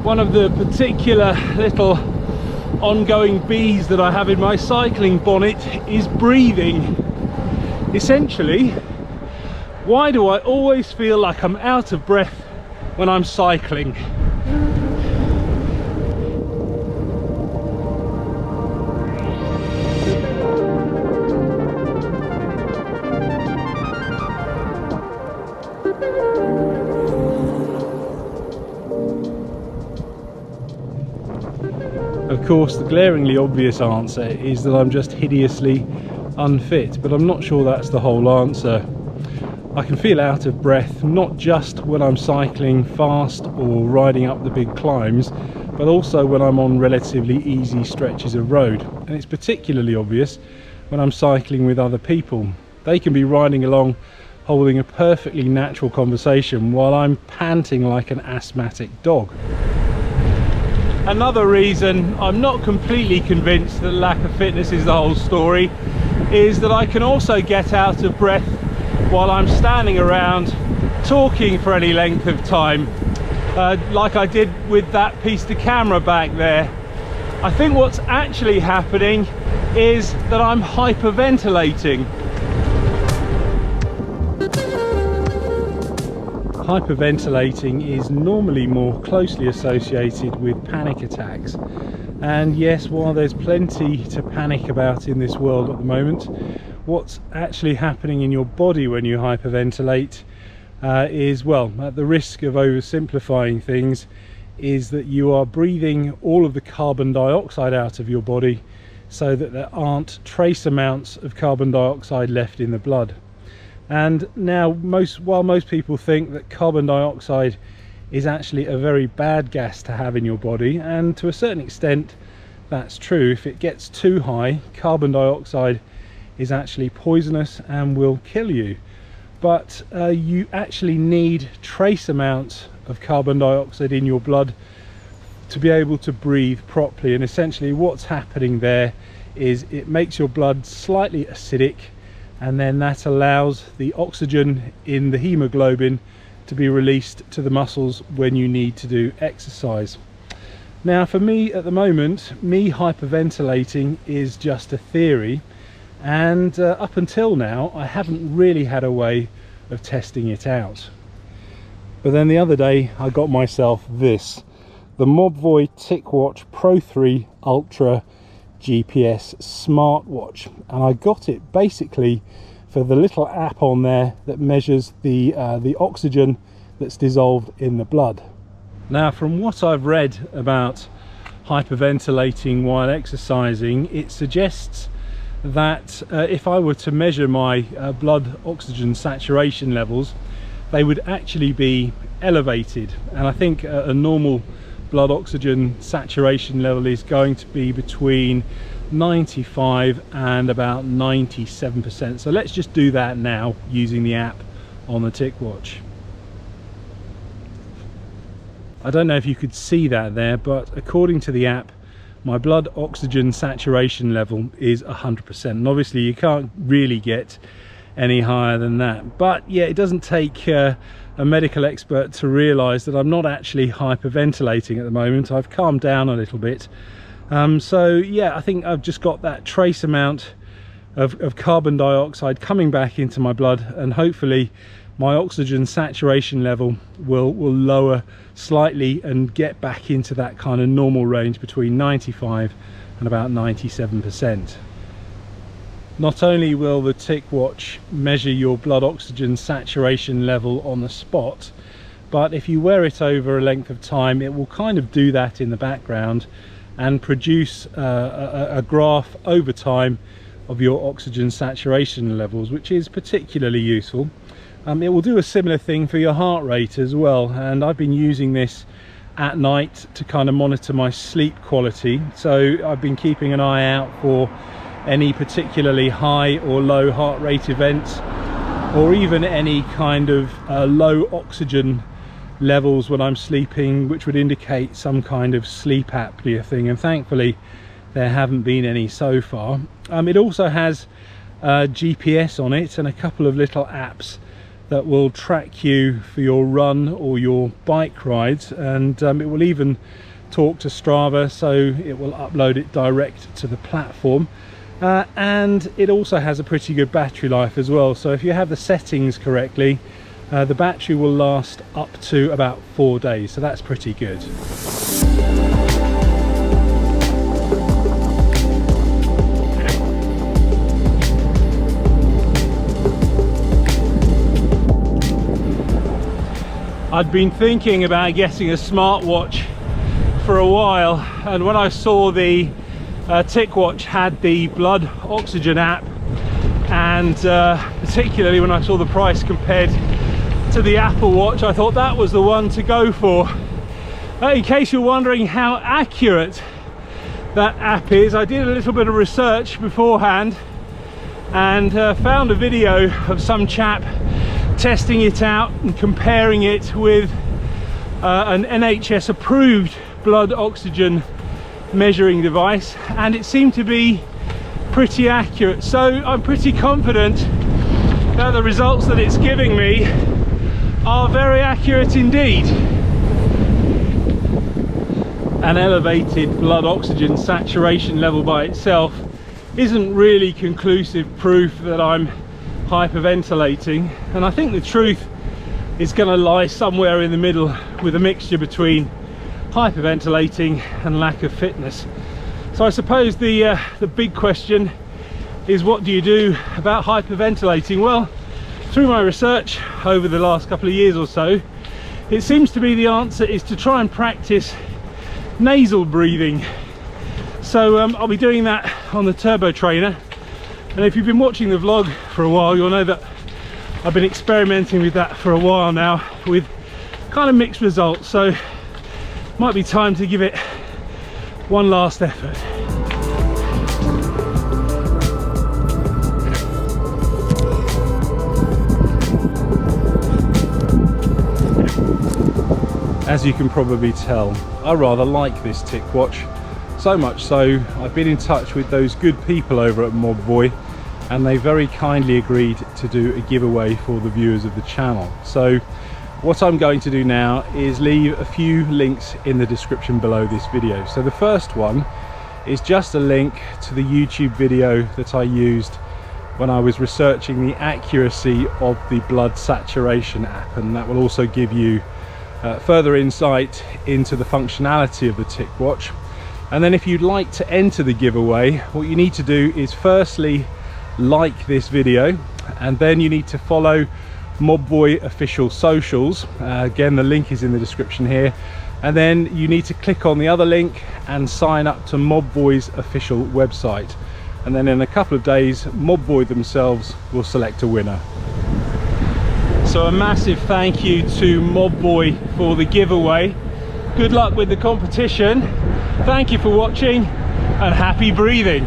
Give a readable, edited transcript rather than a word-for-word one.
One of the particular little ongoing bees that I have in my cycling bonnet is breathing. Essentially, why do I always feel like I'm out of breath when I'm cycling? Of course, the glaringly obvious answer is that I'm just hideously unfit, but I'm not sure that's the whole answer. I can feel out of breath not just when I'm cycling fast or riding up the big climbs, but also when I'm on relatively easy stretches of road. And it's particularly obvious when I'm cycling with other people. They can be riding along holding a perfectly natural conversation while I'm panting like an asthmatic dog. Another reason I'm not completely convinced that lack of fitness is the whole story is that I can also get out of breath while I'm standing around talking for any length of time, like I did with that piece to camera back there. I think what's actually happening is that I'm hyperventilating. Hyperventilating is normally more closely associated with panic attacks, and yes, while there's plenty to panic about in this world at the moment, what's actually happening in your body when you hyperventilate is, well, at the risk of oversimplifying things, is that you are breathing all of the carbon dioxide out of your body so that there aren't trace amounts of carbon dioxide left in the blood. And now, while most people think that carbon dioxide is actually a very bad gas to have in your body, and to a certain extent that's true, if it gets too high, carbon dioxide is actually poisonous and will kill you. But you actually need trace amounts of carbon dioxide in your blood to be able to breathe properly. And essentially what's happening there is it makes your blood slightly acidic, and then that allows the oxygen in the hemoglobin to be released to the muscles when you need to do exercise. Now, for me at the moment, me hyperventilating is just a theory, and up until now I haven't really had a way of testing it out. But then the other day I got myself this, the Mobvoi Ticwatch Pro 3 Ultra GPS smartwatch, and I got it basically for the little app on there that measures the oxygen that's dissolved in the blood. Now, from what I've read about hyperventilating while exercising, it suggests that if I were to measure my blood oxygen saturation levels, they would actually be elevated, and I think a normal blood oxygen saturation level is going to be between 95 and about 97%. So let's just do that now using the app on the Ticwatch. I don't know if you could see that there, but according to the app, my blood oxygen saturation level is 100%, and obviously you can't really get any higher than that. But yeah, it doesn't take a medical expert to realize that I'm not actually hyperventilating at the moment. I've calmed down a little bit. So yeah, I think I've just got that trace amount of carbon dioxide coming back into my blood, and hopefully my oxygen saturation level will lower slightly and get back into that kind of normal range between 95 and about 97%. Not only will the Ticwatch measure your blood oxygen saturation level on the spot, but if you wear it over a length of time, it will kind of do that in the background and produce a graph over time of your oxygen saturation levels, which is particularly useful. It will do a similar thing for your heart rate as well, and I've been using this at night to kind of monitor my sleep quality. So I've been keeping an eye out for any particularly high or low heart rate events, or even any kind of low oxygen levels when I'm sleeping, which would indicate some kind of sleep apnea thing, and thankfully there haven't been any so far. It also has GPS on it and a couple of little apps that will track you for your run or your bike rides, and it will even talk to Strava, so it will upload it direct to the platform. And it also has a pretty good battery life as well, so if you have the settings correctly, the battery will last up to about 4 days, so that's pretty good. I'd been thinking about getting a smartwatch for a while, and when I saw the Ticwatch had the blood oxygen app, and particularly when I saw the price compared to the Apple Watch, I thought that was the one to go for. In case you're wondering how accurate that app is, I did a little bit of research beforehand and found a video of some chap testing it out and comparing it with an NHS approved blood oxygen measuring device, and it seemed to be pretty accurate. So I'm pretty confident that the results that it's giving me are very accurate indeed. An elevated blood oxygen saturation level by itself isn't really conclusive proof that I'm hyperventilating, and I think the truth is going to lie somewhere in the middle, with a mixture between hyperventilating and lack of fitness. So I suppose the big question is, what do you do about hyperventilating? Well, through my research over the last couple of years or so, it seems to be the answer is to try and practice nasal breathing. So I'll be doing that on the turbo trainer. And if you've been watching the vlog for a while, you'll know that I've been experimenting with that for a while now, with kind of mixed results. So might be time to give it one last effort. As you can probably tell, I rather like this Ticwatch. So much so, I've been in touch with those good people over at Mobvoi, and they very kindly agreed to do a giveaway for the viewers of the channel. So what I'm going to do now is leave a few links in the description below this video. So the first one is just a link to the YouTube video that I used when I was researching the accuracy of the blood saturation app, and that will also give you further insight into the functionality of the Ticwatch. And then if you'd like to enter the giveaway, what you need to do is firstly like this video, and then you need to follow Mobvoi official socials. Again, the link is in the description here, and then you need to click on the other link and sign up to Mobvoi's official website, and then in a couple of days Mobvoi themselves will select a winner. So a massive thank you to Mobvoi for the giveaway. Good luck with the competition. Thank you for watching, and happy breathing.